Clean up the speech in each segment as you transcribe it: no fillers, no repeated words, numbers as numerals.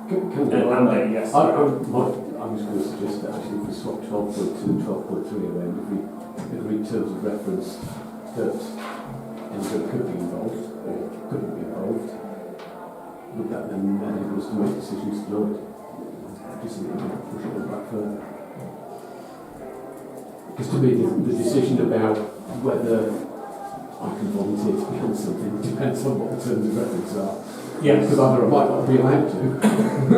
Andy, yes. I'm just going to suggest that actually if we swap 12.2 and 12.3 around, if we agree terms of reference that anybody could be involved or couldn't be involved, would that then enable us to make decisions tonight? Just push it back further. Because to me, the decision about whether I can volunteer to be on something depends on what the terms of reference are. Yeah, because either I might not be allowed to,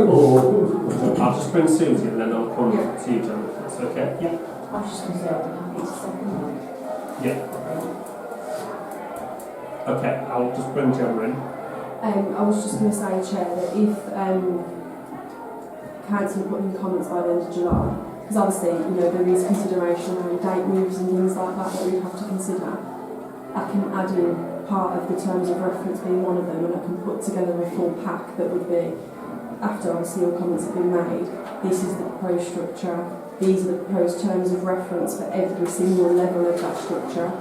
or I'll just bring Susie and then I'll come to you, John. That's okay. Yeah. I was just going to say I'll be happy to second that. Yeah. Okay, I'll just bring Gemma in. I was just going to say, Chair, that if Council put in comments by the end of July, because obviously, there is consideration around date moves and things like that that we have to consider, I can add in part of the terms of reference being one of them, and I can put together a full pack that would be, after obviously all comments have been made, this is the proposed structure, these are the proposed terms of reference for every single level of that structure,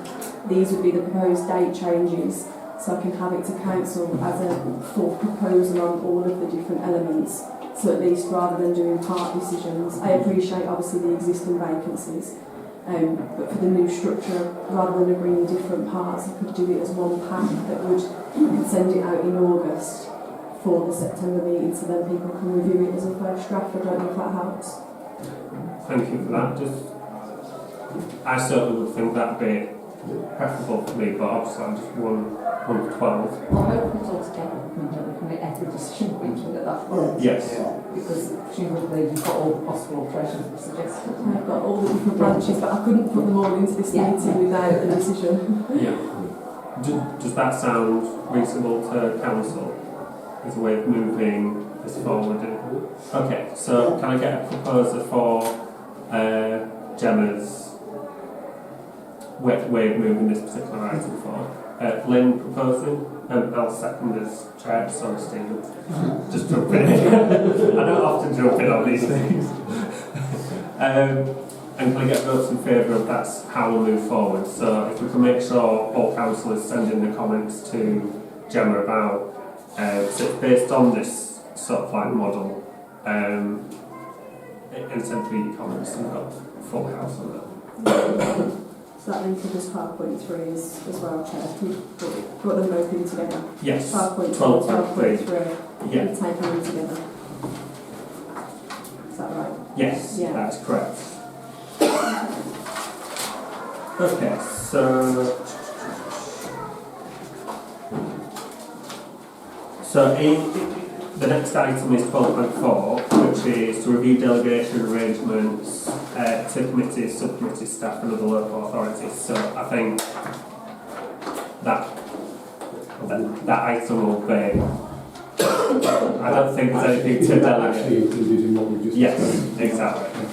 these would be the proposed date changes, so I can have it to Council as a full proposal on all of the different elements, so at least rather than doing part decisions, I appreciate obviously the existing vacancies, but for the new structure, rather than agreeing different parts, I could do it as one pack that I could send it out in August for the September meeting, so then people can review it as a first draft. I don't know if that helps. Thank you for that. I certainly would think that'd be preferable for me, but obviously I'm just one of 12. Well, I hope it's all together and we can make every decision reaching at that point. Yes. Because presumably you've got all the possible alterations we suggested. I've got all the different branches, but I couldn't put them all into this meeting without a decision. Yeah. Does that sound reasonable to Council as a way of moving this forward? Okay, so can I get a proposer for Gemma's way of moving this particular item forward? Lynn proposing, I'll second as chair. Sorry, Stephen. Just jump in. I don't often jump in on these things. And can I get votes in favour of that's how we'll move forward? So if we can make sure all councillors send in the comments to Gemma about, so it's based on this sort of like model, and send 3 comments and we've got full house on that. So that then covers 12.3 as well, Chair. We put them both in together. Yes. 12.2, 12.3. Yeah. We've taken them together. Is that right? Yes, yeah. That's correct. Okay, so the next item is 12.4, which is to review delegation arrangements to committees, subcommittees, staff and other local authorities. So I think that item will be, I don't think there's anything to delegate. Actually included in what we just Yes, exactly.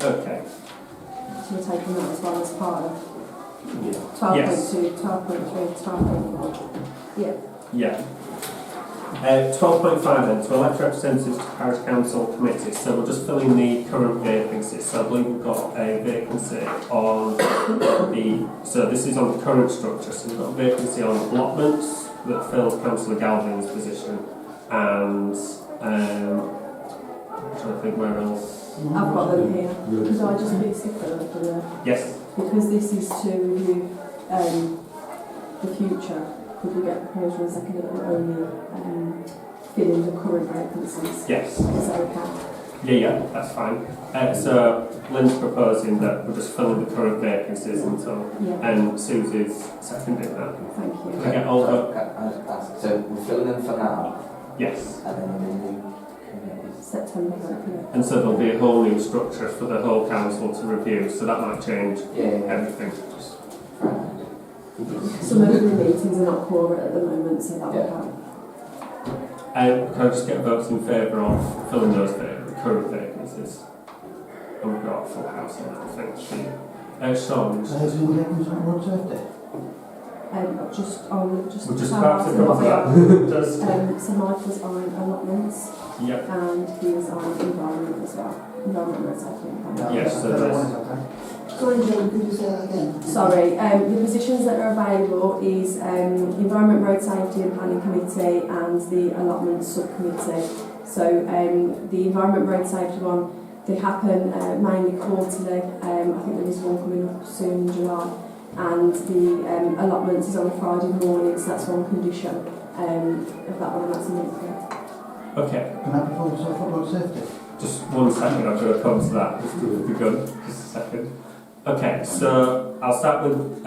Okay. So we're taking that as well as part of 12.2, 12.3, 12.4. Yeah. Yeah. 12.5 then, to elect representatives to Parish Council committees. So we'll just fill in the current vacancies. So I believe we've got a vacancy on so this is on the current structure. So we've got a vacancy on allotments that fills Councillor Galvin's position, and I'm trying to think where else. I've got them here. Could I just be stick them for the... Yes. Because this is to review the future. Could we get a proposal in a second that will only fill in the current vacancies? Yes. Is that okay? Yeah, that's fine. So Lynn's proposing that we'll just fill in the current vacancies until, and Susie's seconding that. Thank you. Can I get all so we're filling in for now? Yes. And then the new committees? September, yeah. And so there'll be a whole new structure for the whole council to review, so that might change everything. Some of the meetings are not quorate at the moment, so that will help. Can I just get votes in favour of filling those current vacancies? And we've got a full house on that, I think. Sean? Just we'll just perhaps cover that. So Michael's on allotments, and he is on environment as well. Environment recycling. Yes, so there's Sorry, John, could you say that again? Sorry, the positions that are available is the Environment, Road Safety and Planning Committee and the Allotment Subcommittee. So the Environment, Road Safety one, they happen mainly quarterly. I think there is one coming up soon in July. And the allotments is on a Friday morning, so that's one condition of that one, and that's a monthly. Okay, Can I propose for road safety? just 1 second, I've got to come to that, just to be good, just a second. Okay, so I'll start with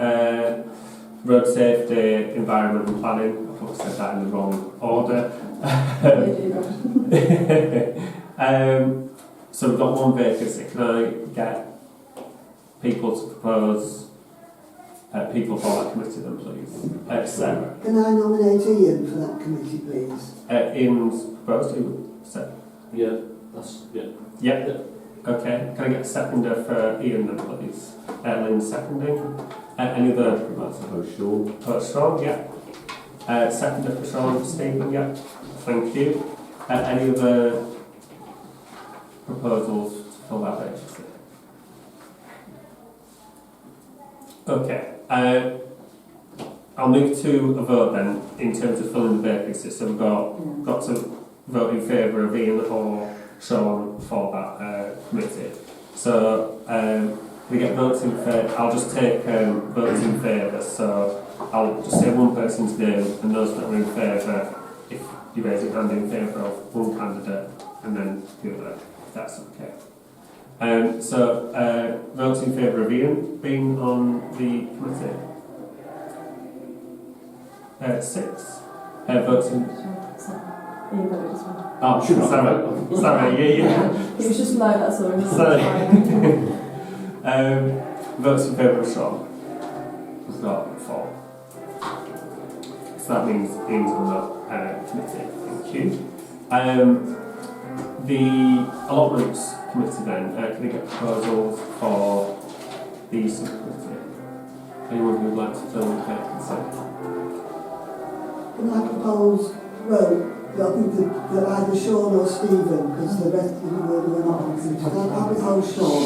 road safety, environment and planning. I thought I said that in the wrong order. So we've got one vacancy. Can I get people to propose people for that committee then, please? Sarah. Can I nominate Ian for that committee, please? Ian's proposed, who said? Yeah, that's, yeah. Yep. Okay, can I get a seconder for Ian then, please? Lynn seconding. Any other proposals? Sean, yeah. Seconder for Sean, Stephen, yeah. Thank you. Any other proposals to fill that vacancy? Okay. I'll move to a vote then in terms of filling the vacancy. So we've got to vote in favour of Ian or Sean for that committee. So we get votes in favour. I'll just take votes in favour. So I'll just say one person's name, and those that are in favour, if you raise your hand in favour of one candidate, and then the other, if that's okay. So votes in favour of Ian being on the committee. 6. Votes in. Ian voted as well. Oh, sorry, yeah. It was just low, that's all. Sorry. Votes in favour of Sean. We've got 4. So that means Ian's on the committee. Thank you. The allotments committee then, can we get proposals for the subcommittee? Anyone who would like to fill the vacancy? Can I propose, well, I think that either Sean or Stephen, because the rest of the world were not on the committee. Can I propose Sean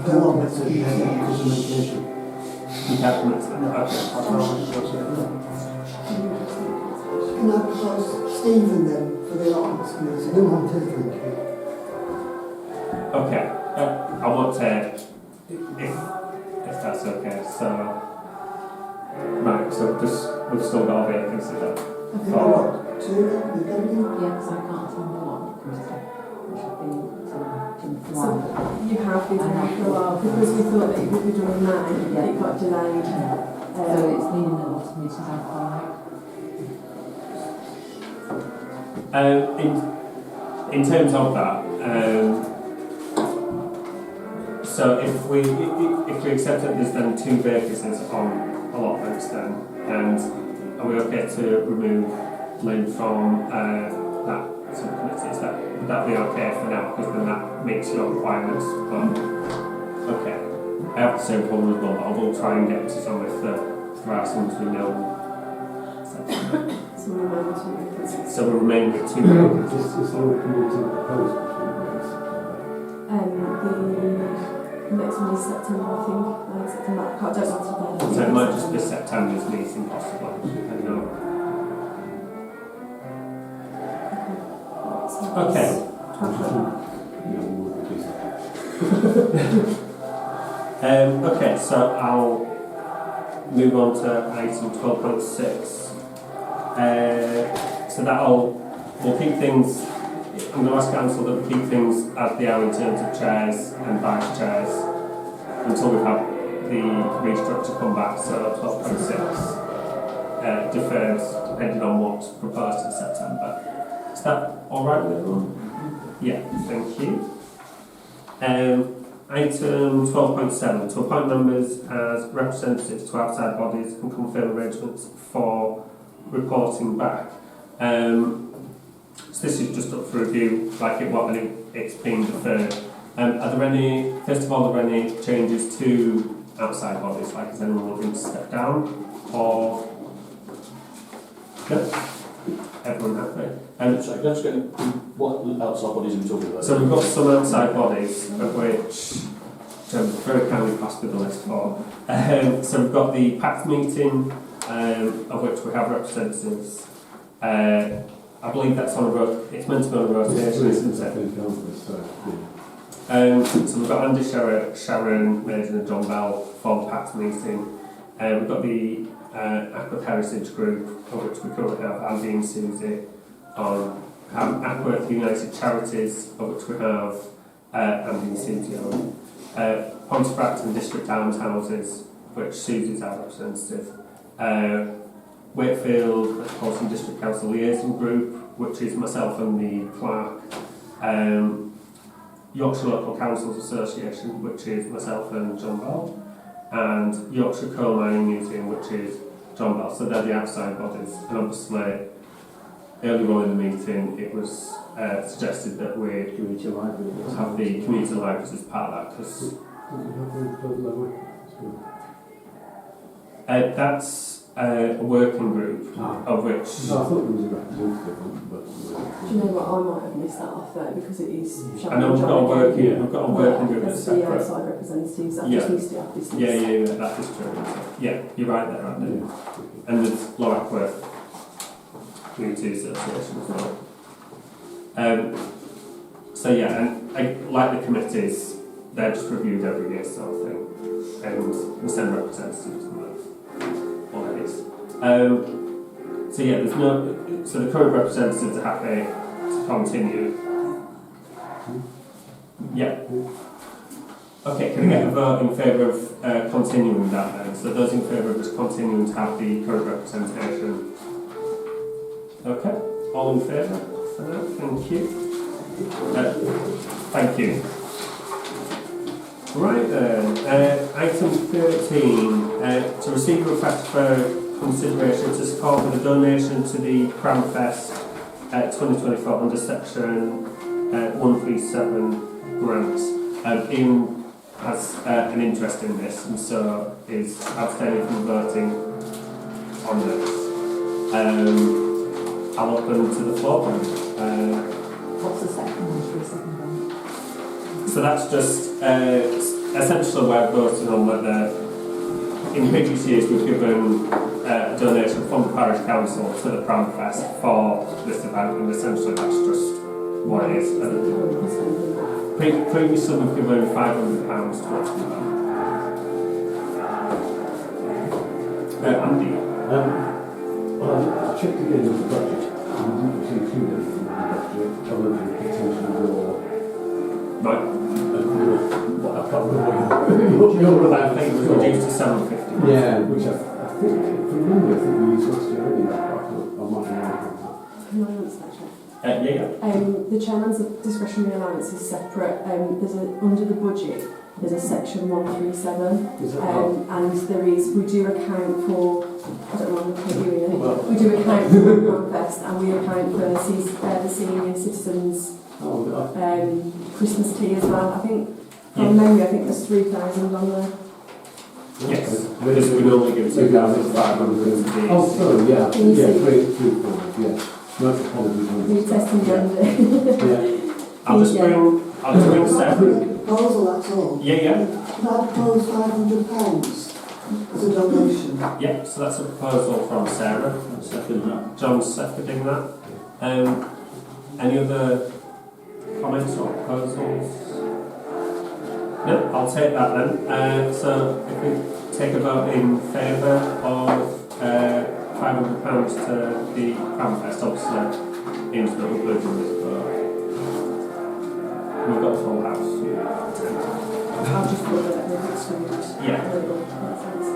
for the allotments committee? You can't commit to that. Can I propose Stephen then for the allotments committee? No, I'm taking Okay, I won't take if that's okay. So, right, so we've still got a vacancy then. I think I've got 2 then, the deputy. Yeah, because I can't attend the lot, which I've been for a So while. you have been doing it for a while because we thought that it would be done in May, Yeah. it got delayed. So it's been in the lot of meetings I've gone In terms of that, so if we accept that there's then 2 vacancies on allotments then, and are we okay to remove Lynn from that subcommittee? Would that be okay for now? Because then that meets your requirements. But okay, I have the same problem as well. But I will try and get to some if there are some we know. So we remember to vacancies. So we remain with 2 vacancies. Is there a committee proposed between those? The next one is September, I think. September, I don't know to So it might just be September's meeting possibly. I don't know. Okay. Okay, so I'll move on to item 12.6. So we'll keep things, I'm going to ask council that we keep things as they are in terms of chairs and vice chairs until we have the restructure come back, so 12.6 defers depending on what's proposed in September. Is that alright with everyone? Yeah, thank you. Item 12.7, to appoint members as representatives to outside bodies and confirm arrangements for reporting back. So this is just up for review, it's been deferred. Are there any, first of all, are there any changes to outside bodies? Like, is anyone looking to step down? Or no? Everyone happy? Sorry, let's get what outside bodies are we talking about? So we've got some outside bodies, of which very kindly passed with the list for. So we've got the PACT meeting, of which we have representatives. I believe that's on it's meant to be on a rotation, isn't it? So we've got Andy, Sharon, Mason and John Bell for the PACT meeting. We've got the Ackworth Heritage Group, of which we currently have Andy and Susie on. Have Ackworth United Charities, of which we have Andy and Susie on. Pontefract and District Almshouses, which Susie's our representative. Wakefield Metropolitan District Council Liaison Group, which is myself and the clerk. Yorkshire Local Councils Association, which is myself and John Bell. And Yorkshire Coal Mining Museum, which is John Bell. So they're the outside bodies. And obviously, earlier on in the meeting, it was suggested that we have the community libraries as part of that, because that's a working group of which. No, I thought there was a representative, but. Do you know what? I might have missed that off there because it is. I know we've got a working group that's that's the separate. outside representatives. That Yeah. just needs to have business. Yeah, that is true. Yeah, you're right there, aren't you? And there's Low Ackworth Community Association as well. So yeah, and like the committees, they're just reviewed every year sort of thing. And we send representatives and that's all it is. So yeah, so the current representatives are happy to continue. Yeah. Okay, can I get a vote in favour of continuing that then? So those in favour of just continuing to have the current representation. Okay, all in favour for that? Thank you. Thank you. Right then, item 13, to receive a request for consideration to support with a donation to the Cramfest 2024 under section 137 grants. Ian has an interest in this and so is abstaining from voting on this. I'll open to the floor. What's the second one? So that's just essentially we're voting on whether in previous years we've given a donation from the Parish Council to the Cramfest for this event, and essentially that's just what it is. Previously we've given £500 towards the event. Andy? Well, I checked again with the budget, and we didn't actually include anything in the budget other than potentially your. Right. I can't remember your I think it was reduced to 750. Yeah, which I think, from memory, I think we used last year anyway. I might be wrong on that. Can I answer that, Chair? Yeah. The chairman's discretionary allowance is separate. Under the budget, there's a section 137, Is that right? and we do account for. I don't know what I'm doing. Well, We do account for the Cramfest, and we account for the senior citizens Christmas tea as well. I think from memory, I think there's 3,000 on there. Yes, because we normally give 2,500. Oh, sorry, yeah. Can you see? 3,500, yeah. No apologies on New this. Testament. Yeah. I'll just bring Sarah. Proposal, that's all. Yeah. Can I propose £500 as a donation? Yeah, so that's a proposal from Sarah. John's seconding that. Any other comments or proposals? No, I'll take that then. So if we take a vote in favour of £500 to the Cramfest, obviously Ian's not included in this vote. We've got a full house. I'll just put that next to it. Yeah. Makes sense.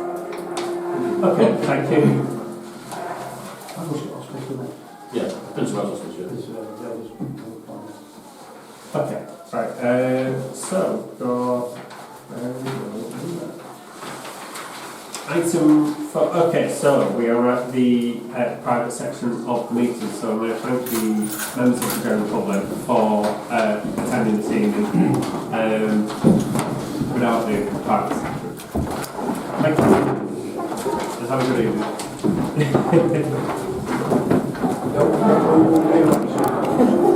Okay, thank you. Yeah, principal hospital. Okay, right. So, got item for. Okay, so we are at the private section of the meeting. So I'm going to thank the members of the general public for attending this evening without the private section. Thank you. Let's have a good evening.